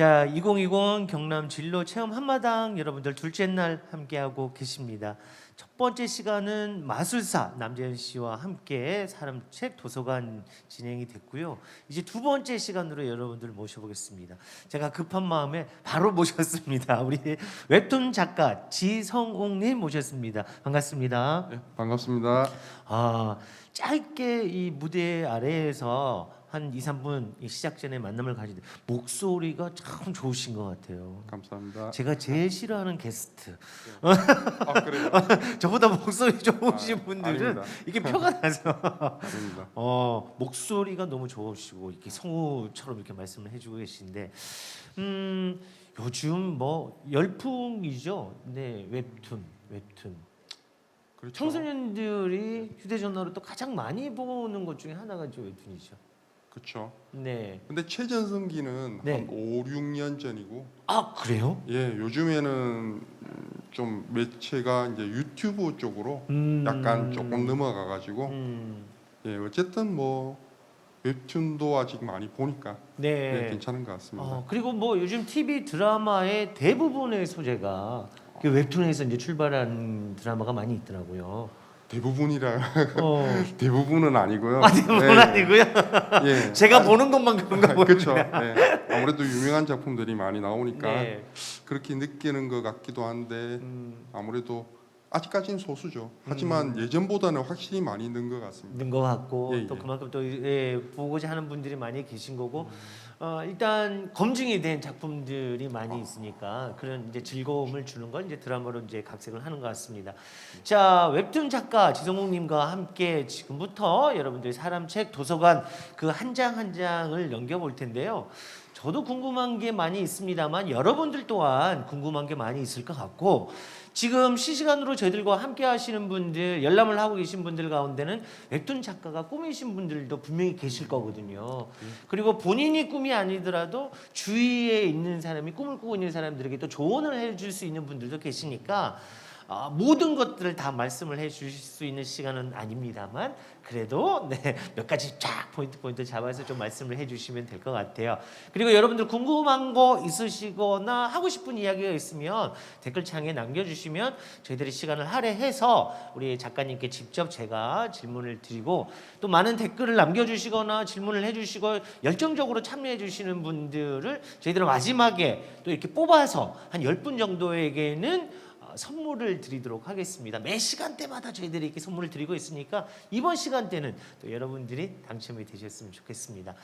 자, 2020 경남 진로 체험 한마당 여러분들 둘째 날 함께하고 계십니다. 첫 번째 시간은 마술사 남재현 씨와 함께 사람책 도서관 진행이 됐고요. 이제 두 번째 시간으로 여러분들 모셔보겠습니다. 제가 급한 마음에 바로 모셨습니다. 우리 웹툰 작가 지성옥님 모셨습니다. 반갑습니다. 네, 반갑습니다. 아, 짧게 이 무대 아래에서 한 2, 3분 시작 전에 만남을 가지는데 목소리가 참 좋으신 것 같아요. 감사합니다. 제가 제일 싫어하는 게스트. 아 그래요? 저보다 목소리 좋으신 아, 분들은 아닙니다. 이게 표가 나서 아닙니다. 목소리가 너무 좋으시고 이렇게 성우처럼 이렇게 말씀을 해주고 계신데 요즘 뭐 열풍이죠. 네, 웹툰. 그렇죠. 청소년들이 휴대전화로 또 가장 많이 보는 것 중에 하나가 저 웹툰이죠. 그렇죠. 네. 근데 최전성기는 네. 한 5, 6년 전이고, 아, 그래요? 예, 요즘에는 좀 매체가 이제 유튜브 쪽으로 약간 조금 넘어가가지고, 예, 어쨌든 뭐 웹툰도 아직 많이 보니까 네. 예, 괜찮은 것 같습니다. 그리고 뭐 요즘 TV 드라마의 대부분의 소재가 그 웹툰에서 이제 출발한 드라마가 많이 있더라고요. 대부분이라 어. 대부분은 아니고요. 대부분 예, 아니고요. 예. 제가 보는 것만 그런가 보네요. 그렇죠. 예. 아무래도 유명한 작품들이 많이 나오니까 네. 그렇게 느끼는 것 같기도 한데 아무래도 아직까지는 소수죠. 하지만 예전보다는 확실히 많이 는 것 같습니다. 있는 것 같고 예, 또 예. 그만큼 또 보고자 하는 분들이 많이 계신 거고 일단 검증이 된 작품들이 많이 있으니까 그런 이제 즐거움을 주는 건 이제 드라마로 이제 각색을 하는 것 같습니다. 자, 웹툰 작가 지성욱님과 함께 지금부터 여러분들이 사람책 도서관 그 한 장 한 장을 넘겨볼 텐데요. 저도 궁금한 게 많이 있습니다만 여러분들 또한 궁금한 게 많이 있을 것 같고 지금 실시간으로 저희들과 함께 하시는 분들 열람을 하고 계신 분들 가운데는 웹툰 작가가 꿈이신 분들도 분명히 계실 거거든요. 그리고 본인이 꿈이 아니더라도 주위에 있는 사람이 꿈을 꾸고 있는 사람들에게 또 조언을 해줄 수 있는 분들도 계시니까 모든 것들을 다 말씀을 해주실 수 있는 시간은 아닙니다만 그래도 몇 가지 쫙 포인트 잡아서 좀 말씀을 해주시면 될 것 같아요. 그리고 여러분들 궁금한 거 있으시거나 하고 싶은 이야기가 있으면 댓글창에 남겨주시면 저희들이 시간을 할애해서 우리 작가님께 직접 제가 질문을 드리고 또 많은 댓글을 남겨주시거나 질문을 해주시고 열정적으로 참여해주시는 분들을 저희들은 마지막에 또 이렇게 뽑아서 한 10분 정도에게는 선물을 드리도록 하겠습니다. 매 시간대마다 저희들이 이렇게 선물을 드리고 있으니까 이번 시간대는 또 여러분들이 당첨이 되셨으면 좋겠습니다.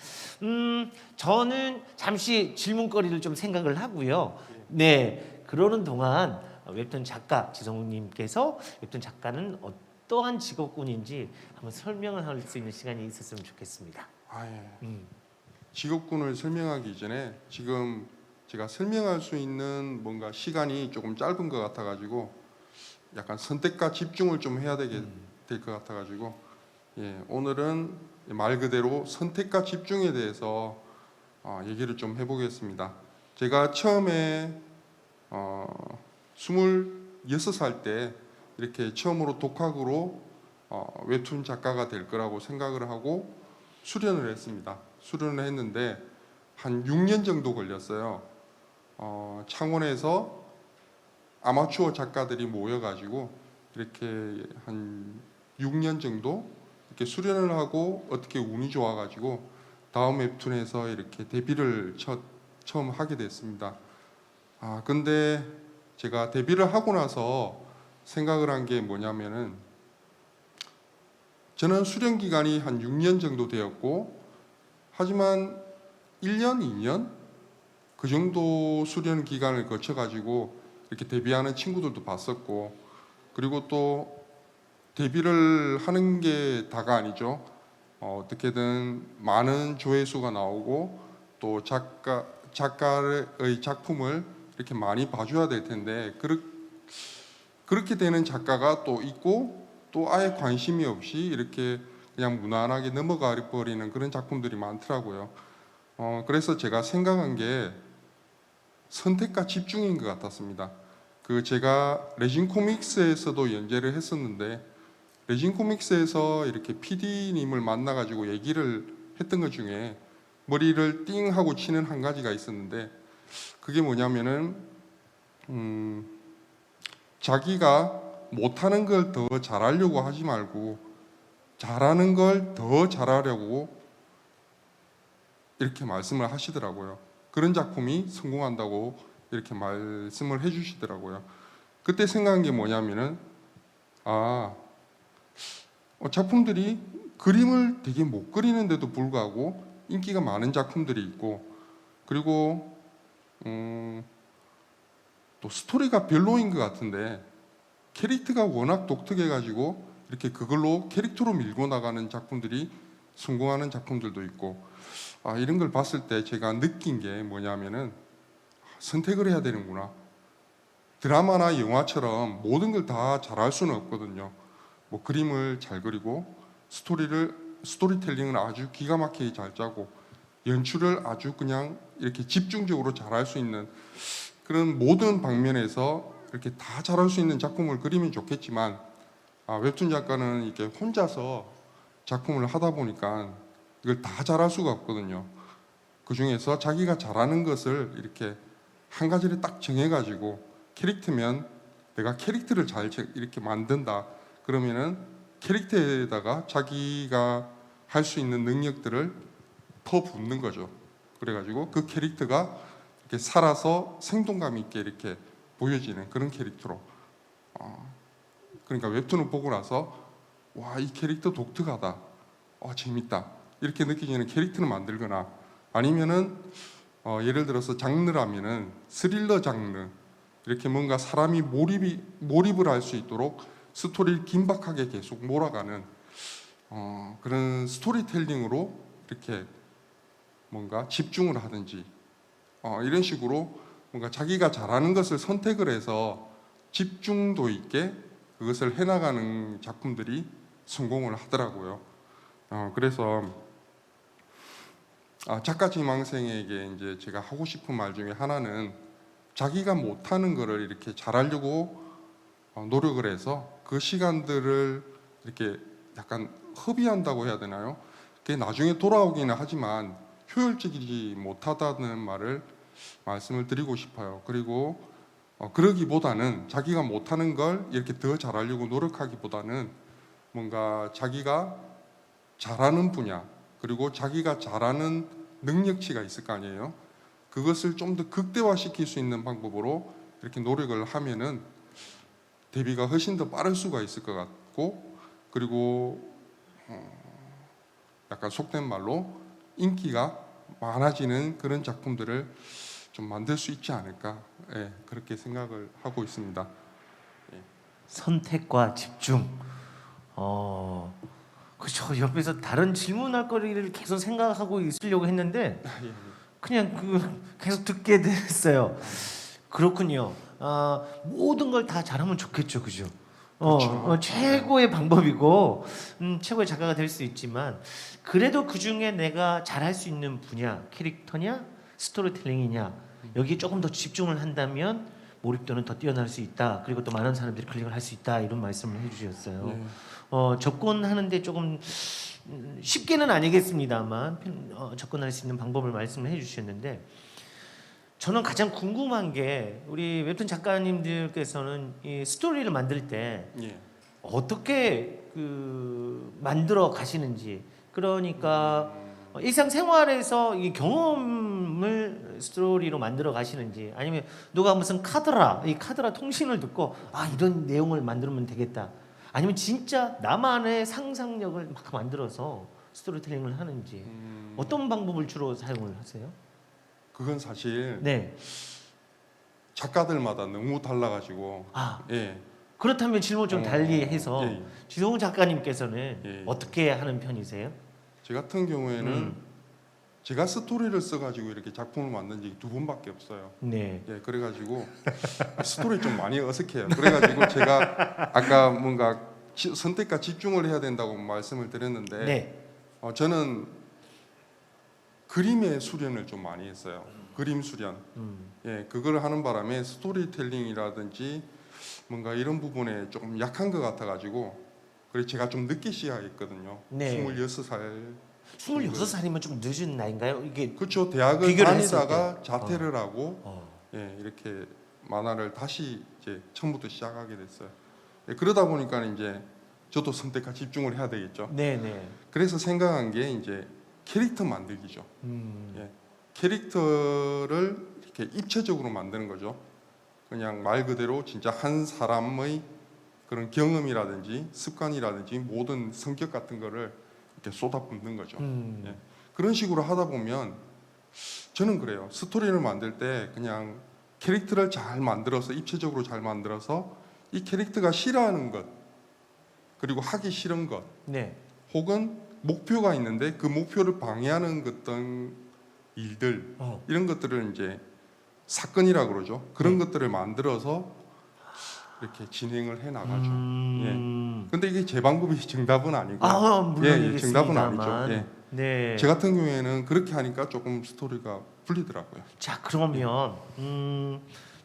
저는 잠시 질문거리를 좀 생각을 하고요. 네, 그러는 동안 웹툰 작가 지성욱님께서 웹툰 작가는 어떠한 직업군인지 한번 설명을 할 수 있는 시간이 있었으면 좋겠습니다. 예. 직업군을 설명하기 전에 지금 제가 설명할 수 있는 뭔가 시간이 조금 짧은 것 같아가지고 약간 선택과 집중을 좀 해야 될 것 같아가지고 예, 오늘은 말 그대로 선택과 집중에 대해서 얘기를 좀 해보겠습니다. 제가 처음에 26살 때 이렇게 처음으로 독학으로 웹툰 작가가 될 거라고 생각을 하고 수련을 했습니다. 수련을 했는데 한 6년 정도 걸렸어요. 창원에서 아마추어 작가들이 모여가지고 이렇게 한 6년 정도 이렇게 수련을 하고 어떻게 운이 좋아가지고 다음 웹툰에서 이렇게 데뷔를 처음 하게 됐습니다. 근데 제가 데뷔를 하고 나서 생각을 한 게 뭐냐면은 저는 수련 기간이 한 6년 정도 되었고 하지만 1년, 2년 그 정도 수련 기간을 거쳐가지고 이렇게 데뷔하는 친구들도 봤었고 그리고 또 데뷔를 하는 게 다가 아니죠. 어떻게든 많은 조회수가 나오고 또 작가의 작품을 이렇게 많이 봐줘야 될 텐데 그렇게 되는 작가가 또 있고 또 아예 관심이 없이 이렇게 그냥 무난하게 넘어가 버리는 그런 작품들이 많더라고요. 그래서 제가 생각한 게 선택과 집중인 것 같았습니다. 제가 레진 코믹스에서도 연재를 했었는데 레진 코믹스에서 이렇게 PD님을 만나가지고 얘기를 했던 것 중에 머리를 띵 하고 치는 한 가지가 있었는데 그게 뭐냐면은 자기가 못하는 걸 더 잘하려고 하지 말고 잘하는 걸 더 잘하려고 이렇게 말씀을 하시더라고요. 그런 작품이 성공한다고 이렇게 말씀을 해주시더라고요. 그때 생각한 게 뭐냐면은 작품들이 그림을 되게 못 그리는데도 불구하고 인기가 많은 작품들이 있고, 그리고 또 스토리가 별로인 것 같은데 캐릭터가 워낙 독특해가지고 이렇게 그걸로 캐릭터로 밀고 나가는 작품들이 성공하는 작품들도 있고, 이런 걸 봤을 때 제가 느낀 게 뭐냐면은 선택을 해야 되는구나. 드라마나 영화처럼 모든 걸 다 잘할 수는 없거든요. 뭐 그림을 잘 그리고 스토리텔링을 아주 기가 막히게 잘 짜고 연출을 아주 그냥 이렇게 집중적으로 잘할 수 있는 그런 모든 방면에서 이렇게 다 잘할 수 있는 작품을 그리면 좋겠지만 웹툰 작가는 이렇게 혼자서 작품을 하다 보니까 이걸 다 잘할 수가 없거든요. 그 중에서 자기가 잘하는 것을 이렇게 한 가지를 딱 정해가지고 캐릭터면 내가 캐릭터를 잘 이렇게 만든다. 그러면은 캐릭터에다가 자기가 할 수 있는 능력들을 퍼붓는 거죠. 그래가지고 그 캐릭터가 이렇게 살아서 생동감 있게 이렇게 보여지는 그런 캐릭터로. 그러니까 웹툰을 보고 나서 와, 이 캐릭터 독특하다. 재밌다. 이렇게 느껴지는 캐릭터를 만들거나 아니면은 예를 들어서 장르라면은 스릴러 장르 이렇게 뭔가 사람이 몰입을 할 수 있도록 스토리를 긴박하게 계속 몰아가는 그런 스토리텔링으로 이렇게 뭔가 집중을 하든지 이런 식으로 뭔가 자기가 잘하는 것을 선택을 해서 집중도 있게 그것을 해나가는 작품들이 성공을 하더라고요. 그래서 작가 지망생에게 이제 제가 하고 싶은 말 중에 하나는 자기가 못하는 거를 이렇게 잘하려고 노력을 해서 그 시간들을 이렇게 약간 허비한다고 해야 되나요? 그게 나중에 돌아오기는 하지만 효율적이지 못하다는 말씀을 드리고 싶어요. 그리고 그러기보다는 자기가 못하는 걸 이렇게 더 잘하려고 노력하기보다는 뭔가 자기가 잘하는 분야 그리고 자기가 잘하는 능력치가 있을 거 아니에요. 그것을 좀 더 극대화시킬 수 있는 방법으로 이렇게 노력을 하면은 데뷔가 훨씬 더 빠를 수가 있을 것 같고, 그리고 약간 속된 말로 인기가 많아지는 그런 작품들을 좀 만들 수 있지 않을까, 그렇게 생각을 하고 있습니다. 선택과 집중. 그렇죠. 옆에서 다른 질문할 거리를 계속 생각하고 있으려고 했는데 그냥 계속 듣게 됐어요. 그렇군요. 모든 걸 다 잘하면 좋겠죠, 그죠? 그렇죠. 최고의 방법이고 최고의 작가가 될 수 있지만 그래도 그 중에 내가 잘할 수 있는 분야, 캐릭터냐, 스토리텔링이냐 여기에 조금 더 집중을 한다면 몰입도는 더 뛰어날 수 있다. 그리고 또 많은 사람들이 클릭을 할 수 있다. 이런 말씀을 해주셨어요. 접근하는데 조금 쉽게는 아니겠습니다만 접근할 수 있는 방법을 말씀을 해주셨는데 저는 가장 궁금한 게 우리 웹툰 작가님들께서는 이 스토리를 만들 때 어떻게 만들어 가시는지, 그러니까 일상생활에서 이 경험을 스토리로 만들어 가시는지, 아니면 누가 무슨 이 카드라 통신을 듣고 이런 내용을 만들면 되겠다, 아니면 진짜 나만의 상상력을 막 만들어서 스토리텔링을 하는지 어떤 방법을 주로 사용을 하세요? 그건 사실 네. 작가들마다 너무 달라가지고 그렇다면 질문 좀 달리 해서 지성우 작가님께서는 예. 어떻게 하는 편이세요? 제 같은 경우에는 제가 스토리를 써가지고 이렇게 작품을 만든 적이 2번밖에 없어요. 네. 그래가지고 스토리 좀 많이 어색해요. 그래가지고 제가 아까 뭔가 선택과 집중을 해야 된다고 말씀을 드렸는데 네. 저는 그림의 수련을 좀 많이 했어요. 그림 수련. 그걸 하는 바람에 스토리텔링이라든지 뭔가 이런 부분에 조금 약한 것 같아가지고 그래서 제가 좀 늦게 시작했거든요. 네. 26살 26살이면 좀 늦은 나이인가요? 이게 그렇죠. 대학을 비교를 했을 다니다가 자퇴를 하고 어. 예, 이렇게 만화를 다시 이제 처음부터 시작하게 됐어요. 예, 그러다 보니까 이제 저도 선택과 집중을 해야 되겠죠. 네네. 그래서 생각한 게 이제 캐릭터 만들기죠. 예, 캐릭터를 이렇게 입체적으로 만드는 거죠. 그냥 말 그대로 진짜 한 사람의 그런 경험이라든지 습관이라든지 모든 성격 같은 거를 이렇게 쏟아붓는 거죠. 예. 그런 식으로 하다 보면 저는 그래요. 스토리를 만들 때 그냥 캐릭터를 잘 만들어서 입체적으로 잘 만들어서 이 캐릭터가 싫어하는 것 그리고 하기 싫은 것 네. 혹은 목표가 있는데 그 목표를 방해하는 어떤 일들 이런 것들을 이제 사건이라 그러죠. 그런 네. 것들을 만들어서 이렇게 진행을 해 나가죠. 음. 근데 이게 제 방법이 정답은 아니고 물론이겠습니다만. 정답은 아니죠. 예. 네. 제 같은 경우에는 그렇게 하니까 조금 스토리가 풀리더라고요. 자 그러면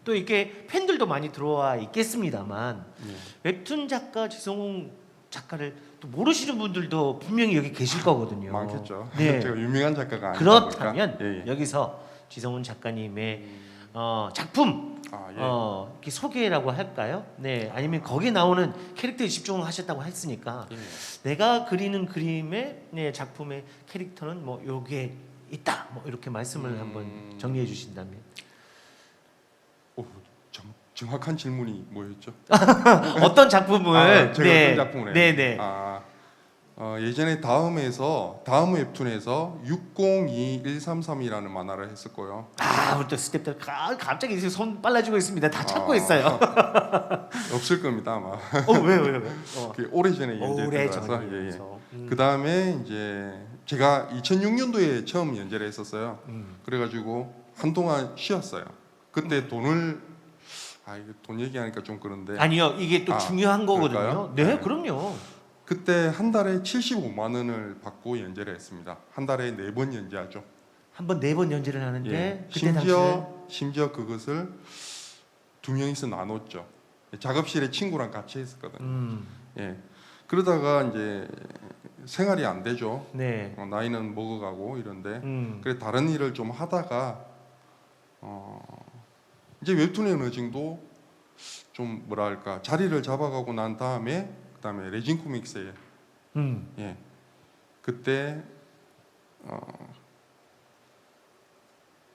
또 이게 팬들도 많이 들어와 있겠습니다만 예. 웹툰 작가 지성웅 작가를 또 모르시는 분들도 분명히 여기 계실 거거든요. 많겠죠. 네. 제가 유명한 작가가 아니다 그렇다면 보니까. 예, 예. 여기서 지성훈 작가님의 작품 예. 이렇게 소개라고 할까요? 네, 아니면 거기에 나오는 캐릭터에 집중을 하셨다고 했으니까 예. 내가 그리는 그림의 작품의 캐릭터는 뭐 요게 있다. 뭐 이렇게 말씀을 한번 정리해 주신다면 오, 정확한 질문이 뭐였죠? 어떤 작품을 제가 어떤 작품을 해요? 네네 예전에 다음 웹툰에서 602133이라는 만화를 했었고요. 우리 또 스태프들 갑자기 이제 손 빨라지고 있습니다. 다 찾고 있어요. 없을 겁니다 아마. 왜요? 그게 오래전에 연재했던 오래 거라서. 예, 예. 전이어서. 그 다음에 이제 제가 2006년도에 처음 연재를 했었어요. 그래가지고 한동안 쉬었어요. 그때 돈을 이거 돈 얘기하니까 좀 그런데 아니요, 이게 또 중요한 거거든요. 그럴까요? 네, 네. 그럼요. 그때 한 달에 75만 원을 받고 연재를 했습니다. 한 달에 4번 연재하죠. 한 번 4번 연재를 하는데 예. 그때 당시에 심지어 그것을 2명이서 나눴죠. 작업실에 친구랑 같이 했었거든요. 예. 그러다가 이제 생활이 안 되죠. 네. 나이는 먹어가고 이런데 그래 다른 일을 좀 하다가 이제 웹툰의 어느 정도 좀 뭐랄까 자리를 잡아가고 난 다음에 그다음에 레진 코믹스에 예 그때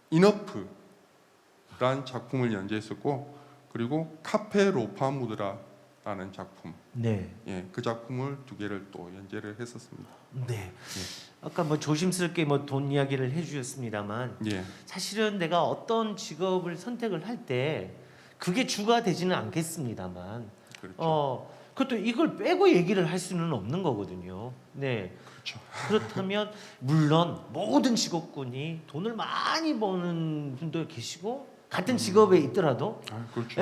이너프란 작품을 연재했었고 그리고 카페 로파무드라라는 작품 네. 그 작품을 2개를 또 연재를 했었습니다. 네. 아까 뭐 조심스럽게 뭐 돈 이야기를 해주셨습니다만 예. 사실은 내가 어떤 직업을 선택을 할 때 그게 주가 되지는 않겠습니다만 그렇죠. 그것도 이걸 빼고 얘기를 할 수는 없는 거거든요. 네. 그렇죠. 그렇다면 물론 모든 직업군이 돈을 많이 버는 분도 계시고 같은 직업에 있더라도 그렇죠.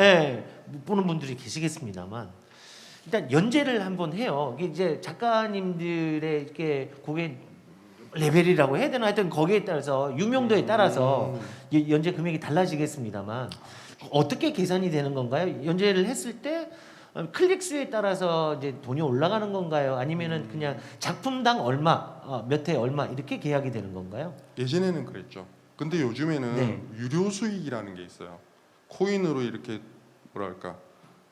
못 보는 분들이 계시겠습니다만 일단 연재를 한번 해요. 이게 이제 작가님들의 이렇게 고객 레벨이라고 해야 되나 하여튼 거기에 따라서 유명도에 따라서 연재 금액이 달라지겠습니다만 어떻게 계산이 되는 건가요? 연재를 했을 때 클릭 수에 따라서 이제 돈이 올라가는 건가요? 아니면은 그냥 작품당 얼마, 몇 회 얼마 이렇게 계약이 되는 건가요? 예전에는 그랬죠. 근데 요즘에는 네. 유료 수익이라는 게 있어요. 코인으로 이렇게 뭐랄까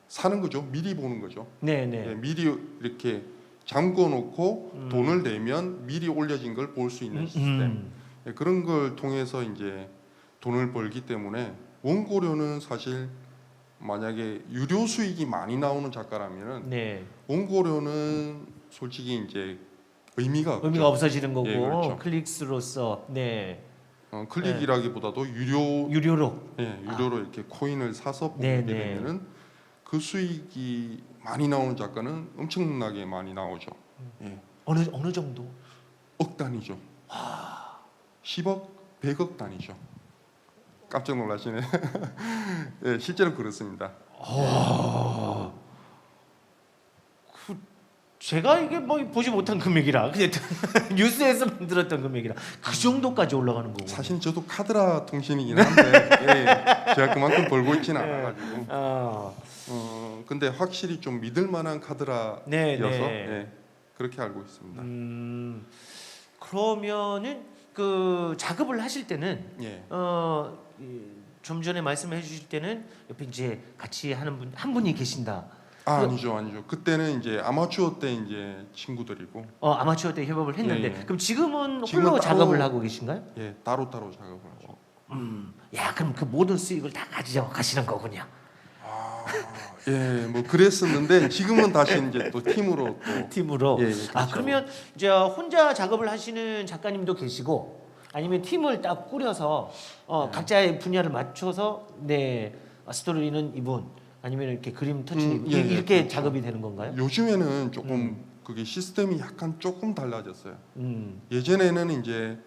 사는 거죠. 미리 보는 거죠. 네네. 예, 미리 이렇게 잠궈 놓고 돈을 내면 미리 올려진 걸 볼 수 있는 시스템. 예, 그런 걸 통해서 이제 돈을 벌기 때문에 원고료는 사실 만약에 유료 수익이 많이 나오는 작가라면은 네. 원고료는 솔직히 이제 의미가 없죠. 의미가 없어지는 거고 예, 그렇죠. 클릭수로서 네. 클릭이라기보다도 유료로 유료로 이렇게 코인을 사서 네, 보게 네. 되면은 그 수익이 많이 나오는 작가는 엄청나게 많이 나오죠. 예. 어느 정도? 억 단위죠. 10억, 100억 단위죠. 깜짝 놀라시네. 예, 실제로 그렇습니다. 제가 이게 뭐 보지 못한 금액이라 그냥 뉴스에서만 들었던 금액이라 그 정도까지 올라가는 거고. 사실 저도 카드라 통신이긴 한데 제가 그만큼 벌고 있지는 않아가지고. 근데 확실히 좀 믿을 만한 카드라여서 네, 네. 예, 그렇게 알고 있습니다. 그러면은 그 작업을 하실 때는 예. 좀 전에 말씀해 주실 때는 옆에 이제 같이 하는 분 한 분이 계신다. 아니죠. 그때는 이제 아마추어 때 이제 친구들이고, 아마추어 때 협업을 했는데 예, 예. 그럼 지금은 지금은 홀로 따로- 작업을 하고 계신가요? 예, 따로 작업을 하죠. 야, 그럼 그 모든 수익을 다 가지고 가시는 거군요. 예, 뭐 그랬었는데 지금은 다시 이제 또 팀으로 또 팀으로. 예, 예, 그렇죠. 그러면 이제 혼자 작업을 하시는 작가님도 계시고 아니면 팀을 딱 꾸려서 각자의 분야를 맞춰서 스토리는 이분 아니면 이렇게 그림 터치는 예, 예, 이렇게 그렇죠. 작업이 되는 건가요? 요즘에는 조금 그게 시스템이 약간 조금 달라졌어요. 음. 예전에는 이제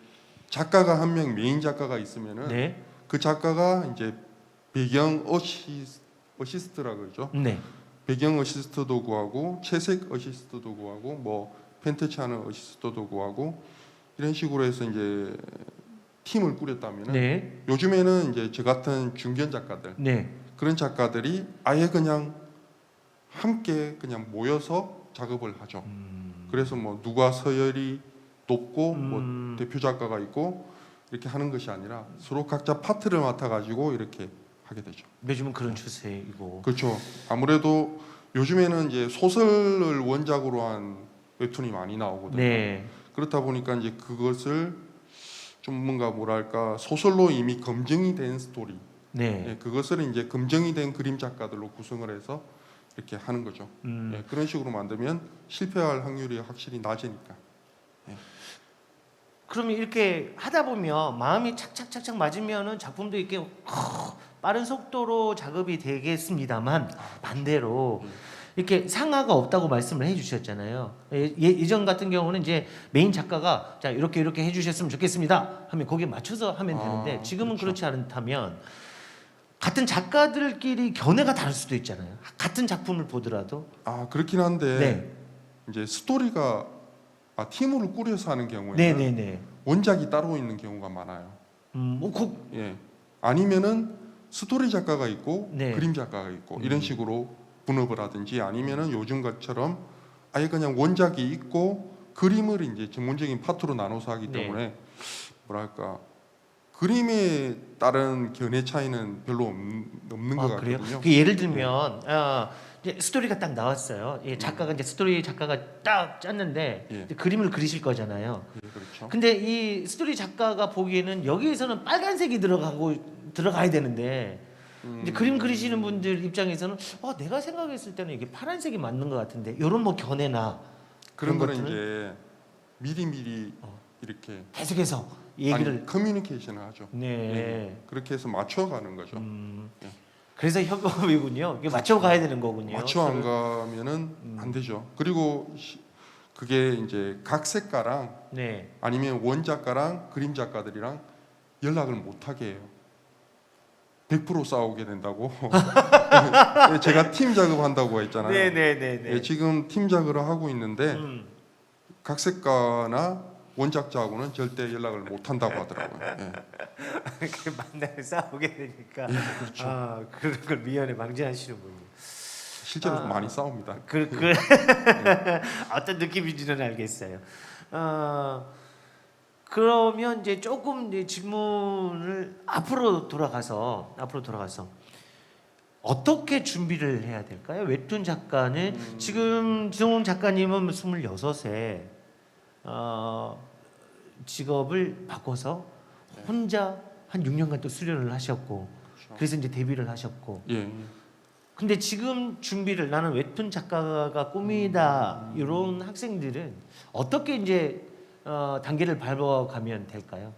작가가 한 명 메인 작가가 있으면은 네. 그 작가가 이제 배경 어시스트라 그러죠. 네. 배경 어시스트도 구하고 채색 어시스트도 구하고 뭐 펜터치하는 어시스트도 구하고 이런 식으로 해서 이제 팀을 꾸렸다면은 네. 요즘에는 이제 저 같은 중견 작가들 네. 그런 작가들이 아예 그냥 함께 그냥 모여서 작업을 하죠. 그래서 뭐 누가 서열이 높고 뭐 대표 작가가 있고 이렇게 하는 것이 아니라 서로 각자 파트를 맡아 가지고 이렇게 하게 되죠. 요즘은 그런 추세이고. 그렇죠. 아무래도 요즘에는 이제 소설을 원작으로 한 웹툰이 많이 나오거든요. 네. 그렇다 보니까 이제 그것을 좀 뭔가 뭐랄까 소설로 이미 검증이 된 스토리, 네. 예, 그것을 이제 검증이 된 그림 작가들로 구성을 해서 이렇게 하는 거죠. 예, 그런 식으로 만들면 실패할 확률이 확실히 낮으니까. 그러면 이렇게 하다 보면 마음이 착착착착 맞으면은 작품도 이렇게 빠른 속도로 작업이 되겠습니다만 반대로 이렇게 상하가 없다고 말씀을 해주셨잖아요. 예전 같은 경우는 이제 메인 작가가 자 이렇게 해주셨으면 좋겠습니다 하면 거기에 맞춰서 하면 되는데 지금은 그렇죠. 그렇지 않다면 같은 작가들끼리 견해가 다를 수도 있잖아요. 같은 작품을 보더라도. 그렇긴 한데 네. 이제 스토리가 팀으로 꾸려서 하는 경우에는 네네네. 원작이 따로 있는 경우가 많아요. 뭐 예. 아니면은 스토리 작가가 있고 네. 그림 작가가 있고 이런 식으로 분업을 하든지 아니면은 요즘 것처럼 아예 그냥 원작이 있고 그림을 이제 전문적인 파트로 나눠서 하기 네. 때문에 뭐랄까 그림에 따른 견해 차이는 별로 없는 것 그래요? 같거든요. 그 예를 들면 이제 스토리가 딱 나왔어요. 작가가 이제 스토리 작가가 딱 짰는데 예. 이제 그림을 그리시는 거잖아요. 예, 그렇죠. 근데 이 스토리 작가가 보기에는 여기에서는 빨간색이 들어가야 되는데 이제 그림 그리시는 분들 입장에서는 내가 생각했을 때는 이게 파란색이 맞는 것 같은데 이런 뭐 견해나 그런 거는 것들은 이제 미리 이렇게 계속해서 얘기를 아니, 커뮤니케이션을 하죠. 네. 예. 그렇게 해서 맞춰가는 거죠. 예. 그래서 협업이군요. 이게 맞춰 가야 되는 거군요. 맞춰 안 서로. 가면은 안 되죠. 그리고 그게 이제 각 색가랑 네. 아니면 원작가랑 그림 작가들이랑 연락을 못 하게 해요. 100% 싸우게 된다고. 예, 제가 팀 작업한다고 했잖아요. 네네네네. 예, 지금 팀 작업을 하고 있는데 각 색가나 원작자하고는 절대 연락을 못 한다고 하더라고요. 예. 이렇게 만나서 싸우게 되니까 그렇죠. 그런 걸 미연에 방지하시는군요. 실제로 많이 싸웁니다. 어떤 느낌인지는 알겠어요. 그러면 이제 조금 이제 질문을 앞으로 돌아가서 어떻게 준비를 해야 될까요? 웹툰 작가는 지금 지성훈 작가님은 26세 직업을 바꿔서 혼자 한 6년간 또 수련을 하셨고 그래서 이제 데뷔를 하셨고 예. 근데 지금 준비를 나는 웹툰 작가가 꿈이다 이런 학생들은 어떻게 이제 단계를 밟아가면 될까요?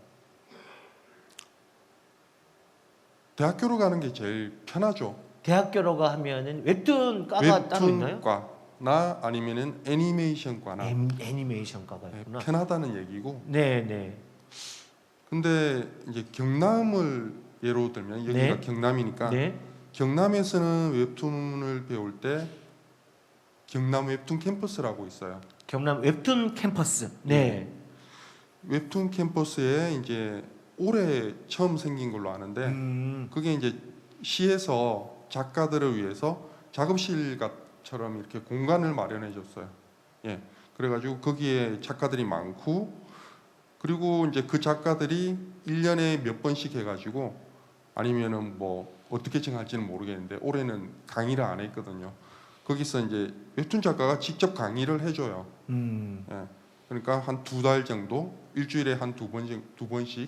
대학교로 가는 게 제일 편하죠. 대학교로 하면은 웹툰과가 따로 있나요? 웹툰과나 아니면은 애니메이션과나 애니메이션과가 네, 있구나. 편하다는 얘기고. 네. 근데 이제 경남을 예로 들면 여기가 네. 경남이니까 네. 경남에서는 웹툰을 배울 때 경남 웹툰 캠퍼스라고 있어요. 경남 웹툰 캠퍼스. 네. 웹툰 캠퍼스에 이제 올해 처음 생긴 걸로 아는데 그게 이제 시에서 작가들을 위해서 작업실처럼 이렇게 공간을 마련해 줬어요. 예. 그래가지고 거기에 작가들이 많고 그리고 이제 그 작가들이 1년에 몇 번씩 해가지고 아니면은 뭐 어떻게 정할지는 모르겠는데 올해는 강의를 안 했거든요. 거기서 이제 웹툰 작가가 직접 강의를 해줘요. 예. 그러니까 한 2달 정도, 일주일에 한 2번씩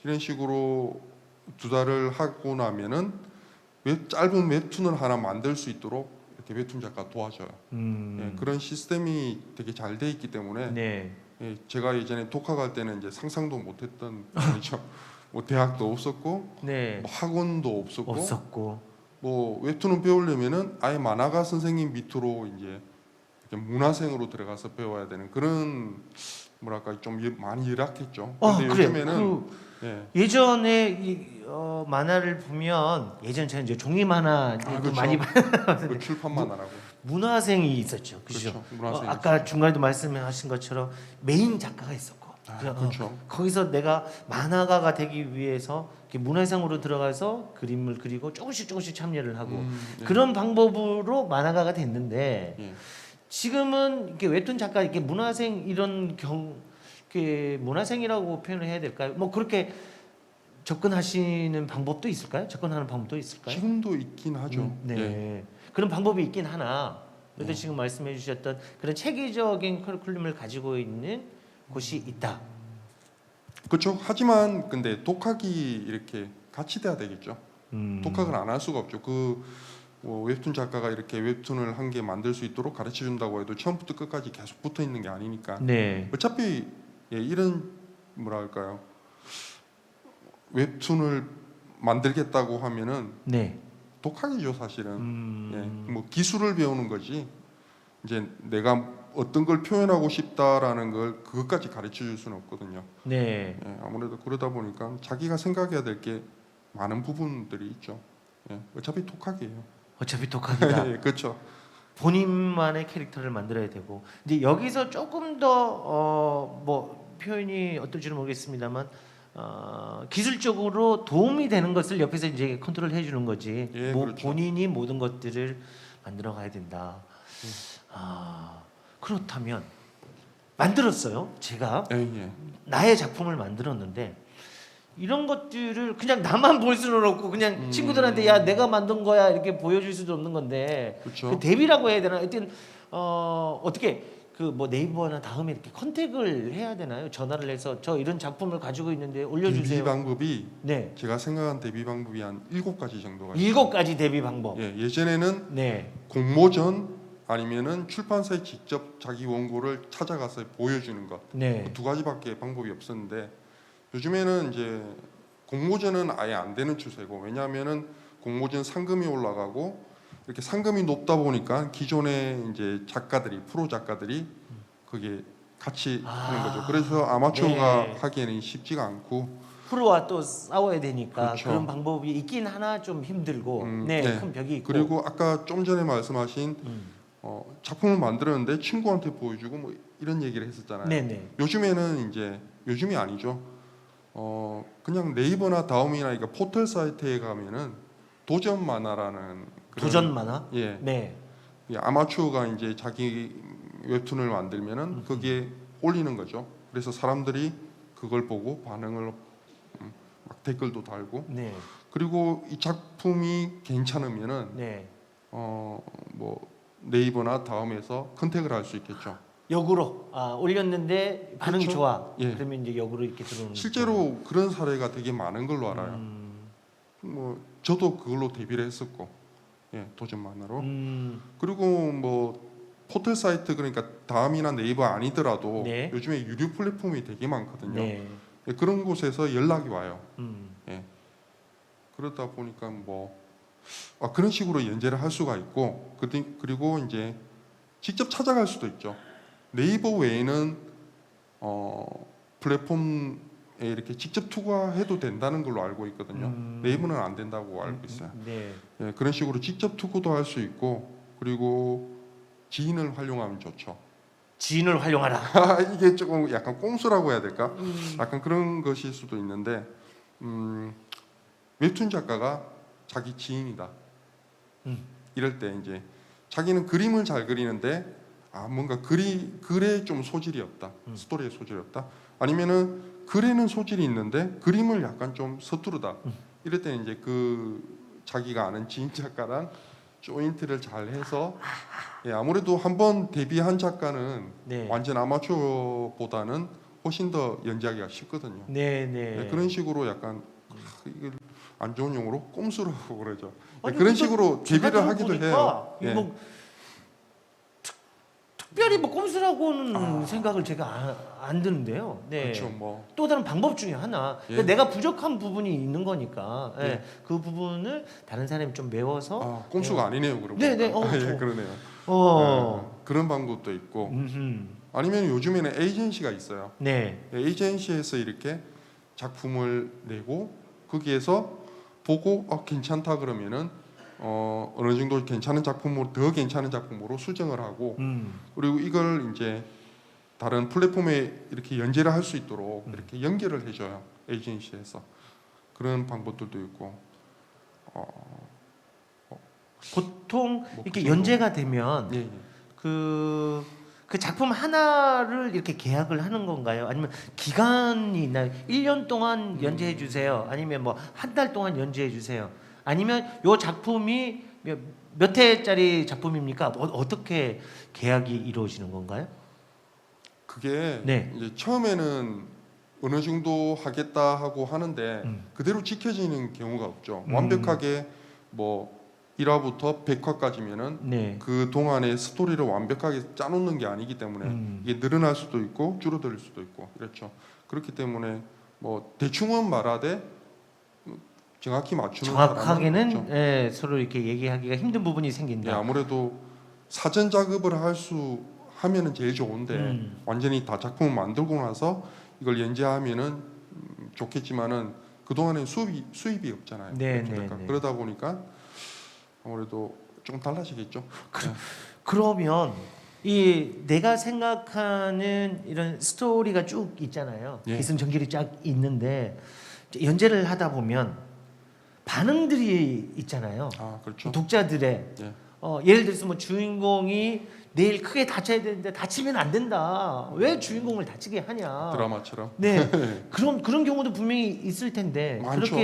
이런 식으로 2달을 하고 나면은 짧은 웹툰을 하나 만들 수 있도록 이렇게 웹툰 작가 도와줘요. 예, 그런 시스템이 되게 잘 돼 있기 때문에 네. 예, 제가 예전에 독학 할 때는 이제 상상도 못했던 거죠. 뭐 대학도 없었고, 네. 뭐 학원도 없었고, 없었고. 뭐 웹툰을 배우려면은 아예 만화가 선생님 밑으로 이제 이렇게 문화생으로 들어가서 배워야 되는 그런 뭐랄까 좀 많이 열악했죠. 근데 그래요. 요즘에는 그 예전에 만화를 보면 예전 제가 이제 종이 만화 그렇죠. 많이 그 출판 만화라고. 문화생이 있었죠. 그죠? 그렇죠. 문화생이 아까 중간에도 말씀하신 것처럼 메인 작가가 있었고. 그렇죠. 거기서 내가 만화가가 되기 위해서 이렇게 문화생으로 들어가서 그림을 그리고 조금씩 참여를 하고 네. 그런 방법으로 만화가가 됐는데 예. 지금은 이렇게 웹툰 작가 이렇게 문화생 이런 이렇게 문화생이라고 표현을 해야 될까요? 뭐 그렇게 접근하시는 방법도 있을까요? 접근하는 방법도 있을까요? 지금도 있긴 하죠. 네. 예. 그런 방법이 있긴 하나 그래도 네. 지금 말씀해 주셨던 그런 체계적인 커리큘럼을 가지고 있는 곳이 있다. 그렇죠. 하지만 근데 독학이 이렇게 같이 돼야 되겠죠. 독학을 안 할 수가 없죠. 뭐 웹툰 작가가 이렇게 웹툰을 한 개 만들 수 있도록 가르쳐 준다고 해도 처음부터 끝까지 계속 붙어 있는 게 아니니까. 네. 어차피 이런 뭐랄까요? 웹툰을 만들겠다고 하면은 네. 독학이죠, 사실은. 뭐 기술을 배우는 거지. 이제 내가 어떤 걸 표현하고 싶다라는 걸 그것까지 가르쳐 줄 수는 없거든요. 네. 아무래도 그러다 보니까 자기가 생각해야 될 게 많은 부분들이 있죠. 어차피 독학이에요. 어차피 독학이다. 그렇죠. 본인만의 캐릭터를 만들어야 되고 이제 여기서 조금 더 뭐 표현이 어떨지는 모르겠습니다만 기술적으로 도움이 되는 것을 옆에서 이제 컨트롤 해주는 거지. 그렇죠. 본인이 모든 것들을 만들어 가야 된다. 그렇다면 만들었어요. 제가 예. 나의 작품을 만들었는데 이런 것들을 그냥 나만 볼 수는 없고 그냥 친구들한테 야 내가 만든 거야 이렇게 보여줄 수도 없는 건데 그렇죠. 그 데뷔라고 해야 되나? 하여튼 어떻게 그 뭐 네이버나 다음에 이렇게 컨택을 해야 되나요? 전화를 해서 저 이런 작품을 가지고 있는데 데뷔 올려주세요. 방법이 네. 제가 생각한 데뷔 방법이 한 7가지 정도가 있어요. 7가지 데뷔 방법. 예전에는 네. 공모전 아니면은 출판사에 직접 자기 원고를 찾아가서 보여주는 것. 네. 그 2가지밖에 방법이 없었는데 요즘에는 이제 공모전은 아예 안 되는 추세고 왜냐하면은 공모전 상금이 올라가고 이렇게 상금이 높다 보니까 기존의 이제 작가들이 프로 작가들이 거기에 같이 하는 거죠. 그래서 아마추어가 네. 하기에는 쉽지가 않고 프로와 또 싸워야 되니까 그렇죠. 그런 방법이 있긴 하나 좀 힘들고 큰 벽이 있고 그리고 아까 좀 전에 말씀하신 작품을 만들었는데 친구한테 보여주고 뭐 이런 얘기를 했었잖아요. 네네. 요즘에는 이제 요즘이 아니죠. 그냥 네이버나 다음이나 그러니까 포털 사이트에 가면은 도전 만화라는 도전 만화? 예, 네. 아마추어가 이제 자기 웹툰을 만들면은 거기에 올리는 거죠. 그래서 사람들이 그걸 보고 반응을 막 댓글도 달고 네. 그리고 이 작품이 괜찮으면은 네. 뭐 네이버나 다음에서 컨택을 할 수 있겠죠. 역으로 올렸는데 반응이 그렇죠. 좋아. 예. 그러면 이제 역으로 이렇게 들어오는 실제로 그런 사례가 되게 많은 걸로 알아요. 뭐 저도 그걸로 데뷔를 했었고, 도전 만화로. 그리고 뭐 포털 사이트 그러니까 다음이나 네이버 아니더라도 네. 요즘에 유료 플랫폼이 되게 많거든요. 네. 그런 곳에서 연락이 와요. 음. 그러다 보니까 뭐 그런 식으로 연재를 할 수가 있고, 그리고 이제 직접 찾아갈 수도 있죠. 네이버 외에는 플랫폼에 이렇게 직접 투과해도 된다는 걸로 알고 있거든요. 네이버는 안 된다고 알고 있어요. 네. 그런 식으로 직접 투고도 할 수 있고, 그리고 지인을 활용하면 좋죠. 지인을 활용하라. 이게 조금 약간 꼼수라고 해야 될까? 약간 그런 것일 수도 있는데 웹툰 작가가 자기 지인이다. 이럴 때 이제 자기는 그림을 잘 그리는데 뭔가 글에 좀 소질이 없다. 스토리에 소질이 없다. 아니면은 글에는 소질이 있는데 그림을 약간 좀 서투르다. 이럴 때는 이제 그 자기가 아는 지인 작가랑 조인트를 잘 해서 예, 아무래도 한번 데뷔한 작가는 네. 완전 아마추어보다는 훨씬 더 연기하기가 쉽거든요. 네, 네. 네, 그런 식으로 약간 이걸 안 좋은 용어로 꼼수라고 그러죠. 네, 아니, 그런 근데 식으로 제가 데뷔를 하기도 들어보니까 해요. 이게 예. 뭐 특별히 뭐 꼼수라고는 아. 생각을 제가 안 드는데요. 네. 그렇죠, 뭐. 또 다른 방법 중에 하나. 예. 그러니까 내가 부족한 부분이 있는 거니까 예. 예. 그 부분을 다른 사람이 좀 메워서 아, 꼼수가 아니네요, 그러고. 네, 네. 보니까. 예, 저- 그러네요. 그런 방법도 있고, 음흠. 아니면 요즘에는 에이전시가 있어요. 네. 예, 에이전시에서 이렇게 작품을 내고 거기에서 보고 괜찮다 그러면은 어느 정도 괜찮은 작품으로 더 괜찮은 작품으로 수정을 하고 그리고 이걸 이제 다른 플랫폼에 이렇게 연재를 할 수 있도록 이렇게 연결을 해줘요, 에이전시에서. 그런 방법들도 있고 보통 뭐 이렇게 그 정도? 연재가 되면 예, 예. 그 작품 하나를 이렇게 계약을 하는 건가요? 아니면 기간이 있나요? 1년 동안 연재해 주세요. 아니면 뭐 한 달 동안 연재해 주세요. 아니면 요 작품이 몇 회짜리 작품입니까? 어떻게 계약이 이루어지는 건가요? 그게 네. 이제 처음에는 어느 정도 하겠다 하고 하는데 그대로 지켜지는 경우가 없죠. 완벽하게 뭐 1화부터 100화까지면은 네. 그 동안의 스토리를 완벽하게 짜놓는 게 아니기 때문에 이게 늘어날 수도 있고 줄어들 수도 있고 그렇죠. 그렇기 때문에 뭐 대충은 말하되 정확히 맞추는 정확하게는 사람은 없죠. 예, 서로 이렇게 얘기하기가 힘든 부분이 예, 생긴다. 아무래도 사전 작업을 할 수 하면은 제일 좋은데 완전히 다 작품을 만들고 나서 이걸 연재하면은 좋겠지만은 그 동안에 수입이 없잖아요. 네, 그렇죠. 네, 그러니까 네. 그러다 보니까 아무래도 좀 달라지겠죠. 네. 그러면 이 내가 생각하는 이런 스토리가 쭉 있잖아요. 예. 기승전결이 쫙 있는데 이제 연재를 하다 보면 반응들이 있잖아요. 아 그렇죠. 독자들의 예. 예를 들어서 뭐 주인공이 내일 크게 다쳐야 되는데 다치면 안 된다. 왜 주인공을 다치게 하냐? 드라마처럼. 네, 그런 경우도 분명히 있을 텐데 많죠.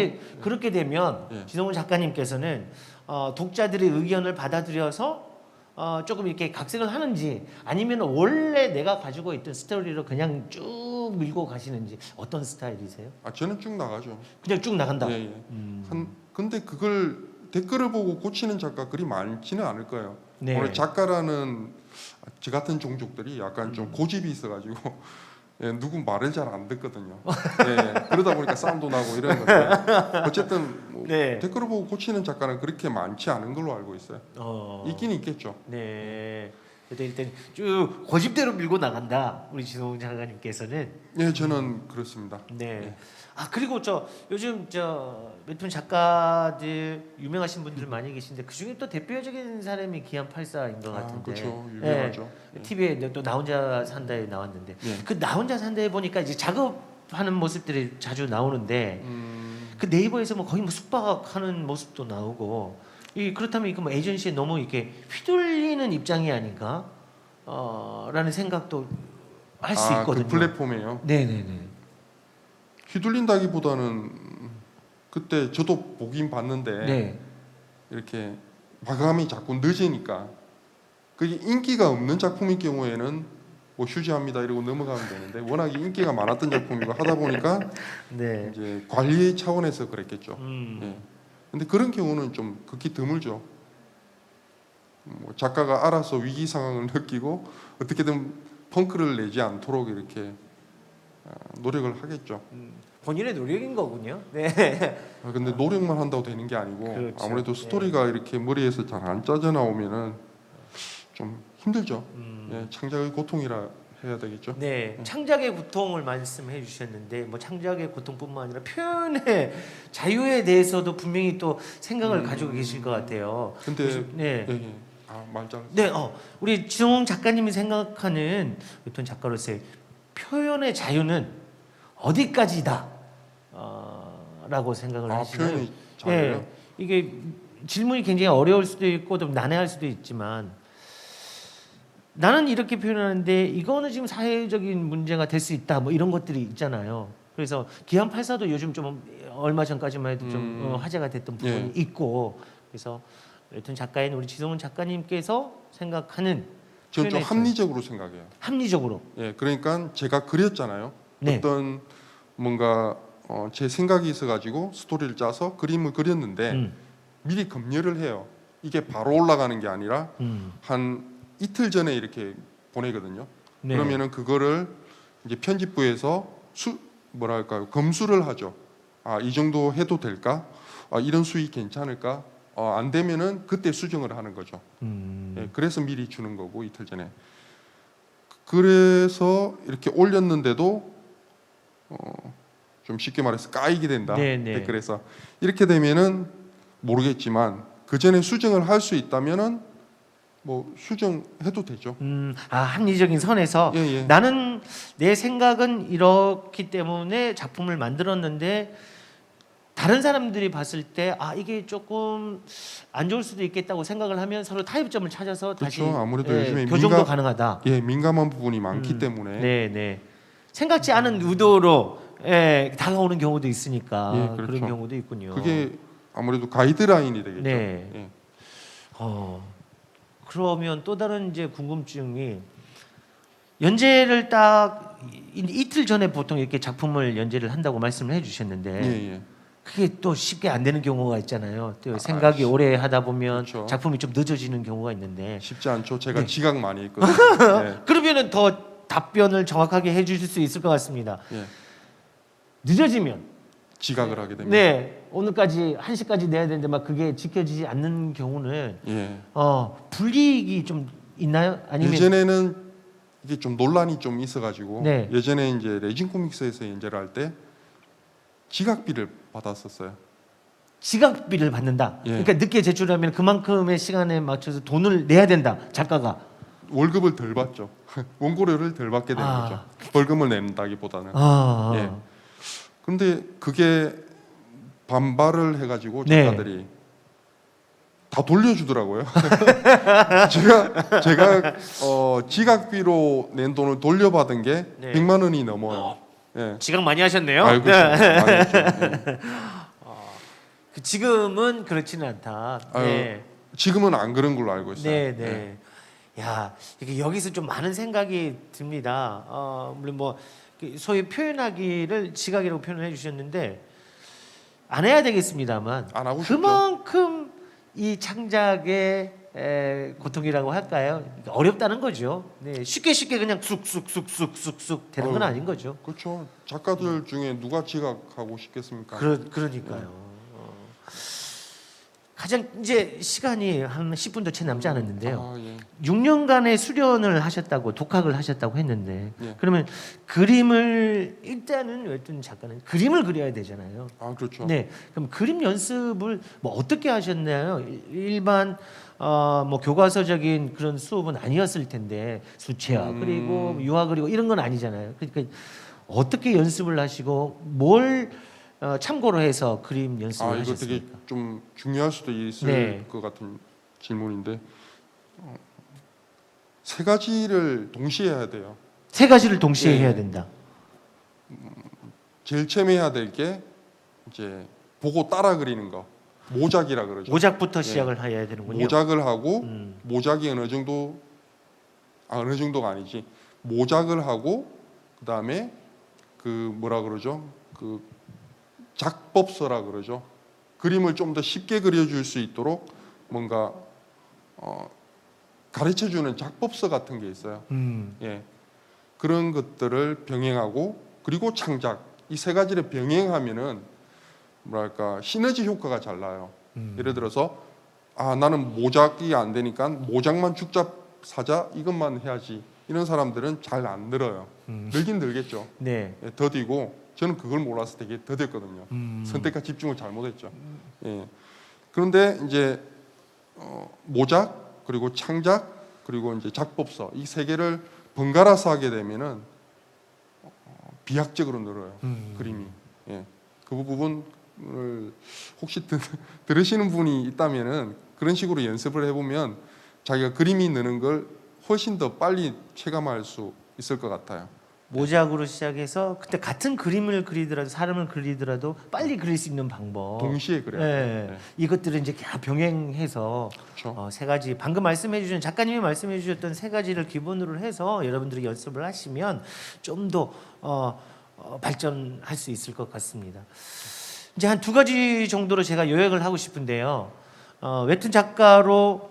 그렇게 되면 예. 지성훈 작가님께서는 독자들의 의견을 받아들여서 조금 이렇게 각색을 하는지 아니면 원래 내가 가지고 있던 스토리로 그냥 쭉 밀고 가시는지 어떤 스타일이세요? 아 저는 쭉 나가죠. 그냥 쭉 나간다. 예, 예. 근데 그걸 댓글을 보고 고치는 작가 그리 많지는 않을 거예요. 네. 원래 작가라는 저 같은 종족들이 약간 좀 고집이 있어가지고 예, 누구 말을 잘 안 듣거든요. 예, 그러다 보니까 싸움도 나고 이런 건데 어쨌든 뭐 네. 댓글을 보고 고치는 작가는 그렇게 많지 않은 걸로 알고 있어요. 있긴 있겠죠. 네. 그래도 일단 쭉 고집대로 밀고 나간다. 우리 지성훈 작가님께서는. 예, 저는 그렇습니다. 네. 아 그리고 요즘 웹툰 작가들 유명하신 분들 많이 계신데 그 중에 또 대표적인 사람이 기안 84인 것 같은데. 그렇죠. 유명하죠. 네. TV에 또 나 혼자 산다에 나왔는데 예. 그 나 혼자 산다에 보니까 이제 작업하는 모습들이 자주 나오는데 그 네이버에서 뭐 거의 뭐 숙박하는 모습도 나오고 그렇다면 이거 뭐 에이전시에 너무 이렇게 휘둘리는 입장이 아닌가? 라는 생각도 할 수 있거든요. 그 플랫폼이에요. 네네네. 휘둘린다기보다는 그때 저도 보긴 봤는데 네. 이렇게 마감이 자꾸 늦으니까 그게 인기가 없는 작품일 경우에는 뭐 휴지합니다 이러고 넘어가면 되는데 워낙에 인기가 많았던 작품이고 하다 보니까 네. 이제 관리 차원에서 그랬겠죠. 음. 예. 근데 그런 경우는 좀 극히 드물죠. 뭐 작가가 알아서 위기 상황을 느끼고 어떻게든 펑크를 내지 않도록 이렇게 노력을 하겠죠. 본인의 노력인 거군요. 네. 근데 노력만 한다고 되는 게 아니고 그렇죠. 아무래도 스토리가 이렇게 머리에서 잘 안 짜져 나오면은 좀 힘들죠. 예, 창작의 고통이라 해야 되겠죠. 네, 창작의 고통을 말씀해 주셨는데 뭐 창작의 고통뿐만 아니라 표현의 자유에 대해서도 분명히 또 생각을 가지고 계실 것 같아요. 근데 네. 예, 예. 말잘. 네, 우리 지성 작가님이 생각하는 어떤 작가로서의 표현의 자유는 어디까지다? 라고 생각을 하시나요? 표현이 자유요? 네, 이게 질문이 굉장히 어려울 수도 있고 좀 난해할 수도 있지만 나는 이렇게 표현하는데 이거는 지금 사회적인 문제가 될 수 있다. 뭐 이런 것들이 있잖아요. 그래서 기안 84도 요즘 좀 얼마 전까지만 해도 좀 화제가 됐던 부분이 있고 그래서 여튼 작가인 우리 지성훈 작가님께서 생각하는 저는 좀 표현의 합리적으로 생각해요. 합리적으로. 예, 그러니까 제가 그렸잖아요. 네. 어떤 뭔가 제 생각이 있어가지고 스토리를 짜서 그림을 그렸는데 음. 미리 검열을 해요. 이게 바로 올라가는 게 아니라 한 이틀 전에 이렇게 보내거든요. 네. 그러면은 그거를 이제 편집부에서 뭐랄까요 검수를 하죠. 아, 이 정도 해도 될까? 아, 이런 수익 괜찮을까? 안 되면은 그때 수정을 하는 거죠. 예, 그래서 미리 주는 거고 이틀 전에. 그래서 이렇게 올렸는데도 좀 쉽게 말해서 까이게 된다. 네. 그래서 이렇게 되면은 모르겠지만 그 전에 수정을 할 수 있다면은 뭐 수정해도 되죠. 합리적인 선에서 예. 나는 내 생각은 이렇기 때문에 작품을 만들었는데 다른 사람들이 봤을 때 이게 조금 안 좋을 수도 있겠다고 생각을 하면 서로 타협점을 찾아서 다시 그렇죠. 아무래도 요즘에 교정도 가능하다. 예, 민감한 부분이 많기 때문에 네. 생각지 않은 의도로 다가오는 경우도 있으니까 예, 그렇죠. 그런 경우도 있군요. 그게 아무래도 가이드라인이 되겠죠. 네. 예. 그러면 또 다른 이제 궁금증이 연재를 딱 이틀 전에 보통 이렇게 작품을 연재를 한다고 말씀을 해주셨는데 예. 그게 또 쉽게 안 되는 경우가 있잖아요. 또 생각이 오래 하다 보면 그렇죠. 작품이 좀 늦어지는 경우가 있는데 쉽지 않죠. 제가 네. 지각 많이 했거든요. 예. 그러면은 더 답변을 정확하게 해주실 수 있을 것 같습니다. 예. 늦어지면 지각을 하게 됩니다. 네 오늘까지 1시까지 내야 되는데 막 그게 지켜지지 않는 경우는 예. 불이익이 좀 있나요? 아니면 예전에는 이게 좀 논란이 좀 있어가지고 네. 예전에 이제 레진 코믹스에서 연재를 할 때 지각비를 받았었어요. 지각비를 받는다. 예. 그러니까 늦게 제출하면 그만큼의 시간에 맞춰서 돈을 내야 된다. 작가가. 월급을 덜 받죠. 원고료를 덜 받게 되는 거죠. 벌금을 내는다기보다는. 예. 근데 그게 반발을 해가지고 네. 작가들이 다 돌려주더라고요. 제가 지각비로 낸 돈을 돌려받은 게 네. 100만 원이 넘어요. 예. 지각 많이 하셨네요. 알고 있어요. 많이 했죠. 예. 지금은 그렇지는 않다. 네. 지금은 안 그런 걸로 알고 있어요. 네. 야, 이게 여기서 좀 많은 생각이 듭니다. 물론 뭐 소위 표현하기를 지각이라고 표현을 해주셨는데 안 해야 되겠습니다만 안 하고 싶죠. 그만큼 이 창작의 고통이라고 할까요? 어렵다는 거죠. 네, 쉽게 그냥 쑥쑥 되는 건 아닌 거죠. 그렇죠. 작가들 중에 누가 지각하고 싶겠습니까? 그러니까요. 가장 이제 시간이 한 10분도 채 남지 않았는데요. 예. 6년간의 수련을 하셨다고 독학을 하셨다고 했는데 예. 그러면 그림을 일단은 어떤 작가는 그림을 그려야 되잖아요. 그렇죠. 네, 그럼 그림 연습을 뭐 어떻게 하셨나요? 일반 뭐 교과서적인 그런 수업은 아니었을 텐데 수채화 그리고 유화 그리고 이런 건 아니잖아요. 그러니까 어떻게 연습을 하시고 뭘 참고로 해서 그림 연습을 이거 되게 하셨습니까? 좀 중요할 수도 있을 네. 것 같은 질문인데 세 가지를 동시에 해야 돼요. 세 가지를 동시에 네. 해야 된다. 제일 처음 해야 될 게 이제 보고 따라 그리는 거, 모작이라 그러죠. 모작부터 예. 시작을 해야 되는군요. 모작을 하고 음. 모작이 어느 정도가 아니지. 모작을 하고 그다음에 그 뭐라 그러죠? 그 작법서라 그러죠. 그림을 좀 더 쉽게 그려줄 수 있도록 뭔가 가르쳐주는 작법서 같은 게 있어요. 예, 그런 것들을 병행하고 그리고 창작 이 세 가지를 병행하면은 뭐랄까 시너지 효과가 잘 나요. 예를 들어서 나는 모작이 안 되니까 모작만 죽잡 사자 이것만 해야지 이런 사람들은 잘 안 늘어요. 늘긴 늘겠죠. 네. 예, 더디고 저는 그걸 몰라서 되게 더뎠거든요. 선택과 집중을 잘못했죠. 예. 그런데 이제 모작 그리고 창작 그리고 이제 작법서 이 세 개를 번갈아서 하게 되면은 비약적으로 늘어요. 그림이. 예. 그 부분을 혹시 들으시는 분이 있다면은 그런 식으로 연습을 해보면 자기가 그림이 느는 걸 훨씬 더 빨리 체감할 수 있을 것 같아요. 모작으로 시작해서 그때 같은 그림을 그리더라도 사람을 그리더라도 빨리 그릴 수 있는 방법. 동시에 그래야 예. 돼요. 네. 이것들을 이제 다 병행해서 그렇죠. 세 가지 방금 말씀해 주신 작가님이 말씀해 주셨던 세 가지를 기본으로 해서 여러분들이 연습을 하시면 좀 더 발전할 수 있을 것 같습니다. 이제 한 두 가지 정도로 제가 요약을 하고 싶은데요. 웹툰 작가로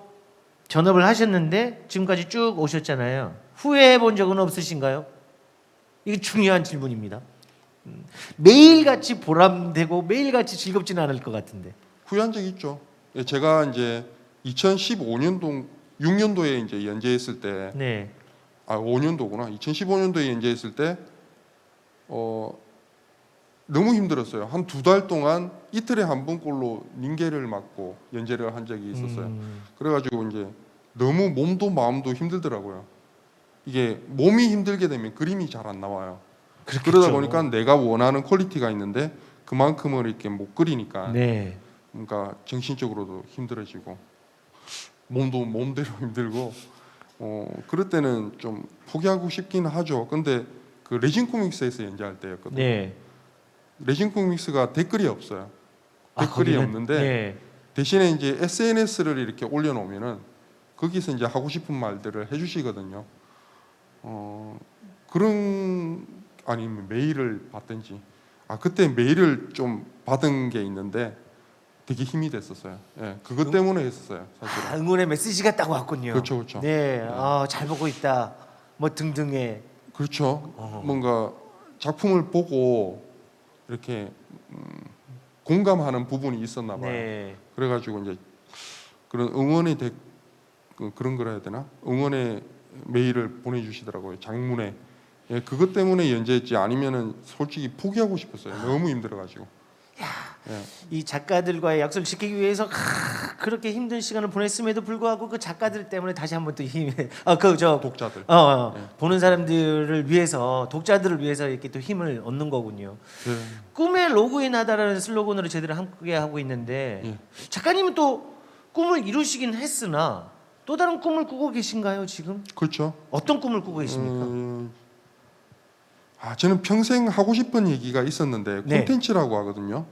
전업을 하셨는데 지금까지 쭉 오셨잖아요. 후회해 본 적은 없으신가요? 이게 중요한 질문입니다. 매일같이 보람되고 매일같이 즐겁지는 않을 것 같은데. 후회한 적 있죠. 예, 제가 이제 2015년도 6년도에 이제 연재했을 때, 네. 5년도구나. 2015년도에 연재했을 때 너무 힘들었어요. 한 2달 동안 이틀에 한 번꼴로 닝게를 맞고 연재를 한 적이 있었어요. 그래가지고 이제 너무 몸도 마음도 힘들더라고요. 이게 몸이 힘들게 되면 그림이 잘 안 나와요. 그렇겠죠. 그러다 보니까 내가 원하는 퀄리티가 있는데 그만큼을 이렇게 못 그리니까 네. 뭔가 정신적으로도 힘들어지고 몸대로 힘들고 그럴 때는 좀 포기하고 싶긴 하죠. 근데 그 레진 코믹스에서 연재할 때였거든요. 네. 레진 코믹스가 댓글이 없어요. 댓글이 거기는? 없는데 네. 대신에 이제 SNS를 이렇게 올려놓으면은 거기서 이제 하고 싶은 말들을 해주시거든요. 그런 아니면 메일을 받든지. 그때 메일을 좀 받은 게 있는데 되게 힘이 됐었어요. 예, 그것 때문에 했었어요, 사실은. 응원의 메시지가 딱 왔군요. 그렇죠, 그렇죠. 네. 잘 보고 있다. 뭐 등등의. 그렇죠. 뭔가 작품을 보고 이렇게 공감하는 부분이 있었나 봐요. 네. 그래가지고 이제 그런 응원의 그런 거라 해야 되나? 응원의 메일을 보내주시더라고요. 장문에. 예, 그것 때문에 연재했지 아니면은 솔직히 포기하고 싶었어요. 너무 힘들어가지고. 예. 이 작가들과의 약속을 지키기 위해서 그렇게 힘든 시간을 보냈음에도 불구하고 그 작가들 때문에 다시 한번 또 독자들. 보는 사람들을 위해서 독자들을 위해서 이렇게 또 힘을 얻는 거군요. 예. 꿈에 로그인하다라는 슬로건으로 제대로 함께 하고 있는데 예. 작가님은 또 꿈을 이루시긴 했으나 또 다른 꿈을 꾸고 계신가요 지금? 그렇죠. 어떤 꿈을 꾸고 계십니까? 저는 평생 하고 싶은 얘기가 있었는데 네. 콘텐츠라고 하거든요.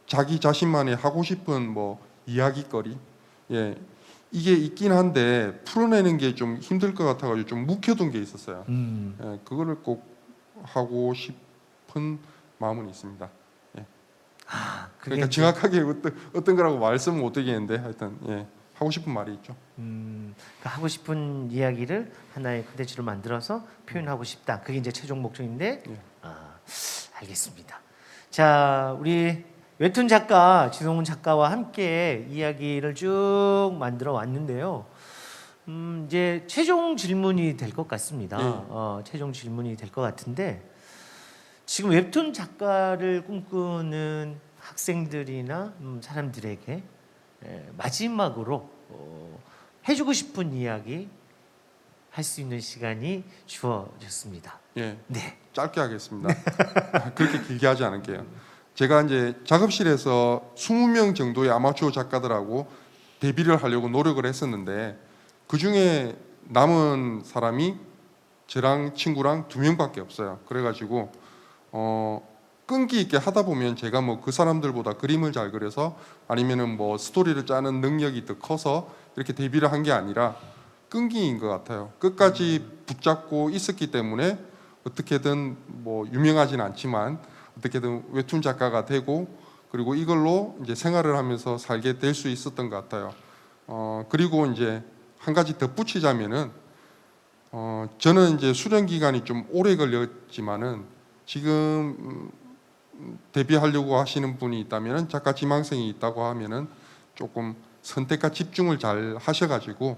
자기 자신만의 하고 싶은 뭐 이야기거리, 예, 이게 있긴 한데 풀어내는 게 좀 힘들 것 같아가지고 좀 묵혀둔 게 있었어요. 예, 그거를 꼭 하고 싶은 마음은 있습니다. 예. 그게 그러니까 이제- 정확하게 어떤 거라고 말씀은 못 드리겠는데 하여튼 하고 싶은 말이 있죠. 그 하고 싶은 이야기를 하나의 콘텐츠로 만들어서 표현하고 싶다. 그게 이제 최종 목적인데. 예. 알겠습니다. 자, 우리 웹툰 작가 지성훈 작가와 함께 이야기를 쭉 만들어 왔는데요. 이제 최종 질문이 될 것 같습니다. 최종 질문이 될 것 같은데 지금 웹툰 작가를 꿈꾸는 학생들이나 사람들에게 마지막으로 해주고 싶은 이야기 할 수 있는 시간이 주어졌습니다. 예, 네. 짧게 하겠습니다. 그렇게 길게 하지 않을게요. 제가 이제 작업실에서 20명 정도의 아마추어 작가들하고 데뷔를 하려고 노력을 했었는데 그 중에 남은 사람이 저랑 친구랑 2명밖에 없어요. 그래가지고 끈기 있게 하다 보면 제가 뭐 그 사람들보다 그림을 잘 그려서 아니면은 뭐 스토리를 짜는 능력이 더 커서 이렇게 데뷔를 한 게 아니라 끈기인 것 같아요. 끝까지 붙잡고 있었기 때문에 어떻게든 뭐 유명하진 않지만 어떻게든 웹툰 작가가 되고 그리고 이걸로 이제 생활을 하면서 살게 될 수 있었던 것 같아요. 그리고 이제 한 가지 덧붙이자면은 저는 이제 수련 기간이 좀 오래 걸렸지만은 지금 데뷔하려고 하시는 분이 있다면은 작가 지망생이 있다고 하면은 조금 선택과 집중을 잘 하셔가지고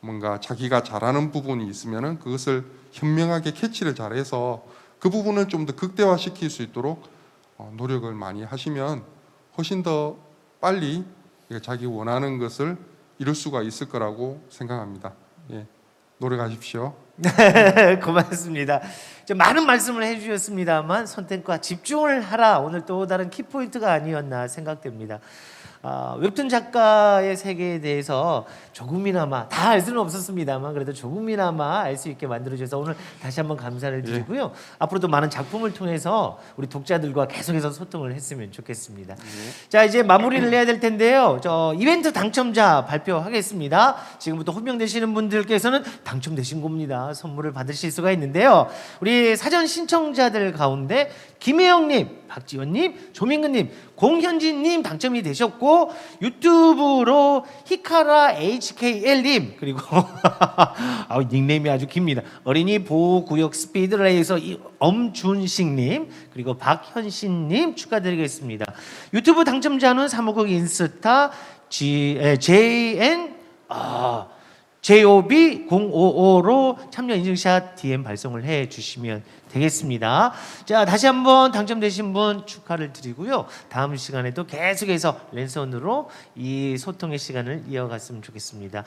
뭔가 자기가 잘하는 부분이 있으면은 그것을 현명하게 캐치를 잘해서 그 부분을 좀 더 극대화시킬 수 있도록 노력을 많이 하시면 훨씬 더 빨리 자기 원하는 것을 이룰 수가 있을 거라고 생각합니다. 예, 노력하십시오. 고맙습니다. 많은 말씀을 해주셨습니다만 선택과 집중을 하라 오늘 또 다른 키포인트가 아니었나 생각됩니다. 웹툰 작가의 세계에 대해서 조금이나마 다 알 수는 없었습니다만 그래도 조금이나마 알 수 있게 만들어주셔서 오늘 다시 한번 감사를 드리고요. 앞으로도 많은 작품을 통해서 우리 독자들과 계속해서 소통을 했으면 좋겠습니다. 자, 이제 마무리를 해야 될 텐데요. 저 이벤트 당첨자 발표하겠습니다. 지금부터 호명되시는 분들께서는 당첨되신 겁니다. 선물을 받으실 수가 있는데요. 우리 사전 신청자들 가운데 김혜영님, 박지원님, 조민근님, 공현진님 당첨이 되셨고 유튜브로 히카라 HKL님 그리고 닉네임이 아주 깁니다. 어린이 보호구역 스피드레이서 엄준식님 그리고 박현신님 축하드리겠습니다. 유튜브 당첨자는 사무국 인스타 JN JOB055로 참여 인증샷 DM 발송을 해 주시면 되겠습니다. 자, 다시 한번 당첨되신 분 축하를 드리고요. 다음 시간에도 계속해서 랜선으로 이 소통의 시간을 이어갔으면 좋겠습니다.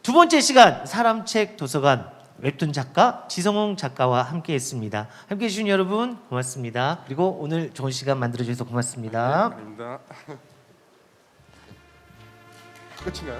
두 번째 시간 사람책 도서관 웹툰 작가 지성홍 작가와 함께했습니다. 함께해 주신 여러분 고맙습니다. 그리고 오늘 좋은 시간 만들어 주셔서 고맙습니다. 아닙니다. 끝인가요?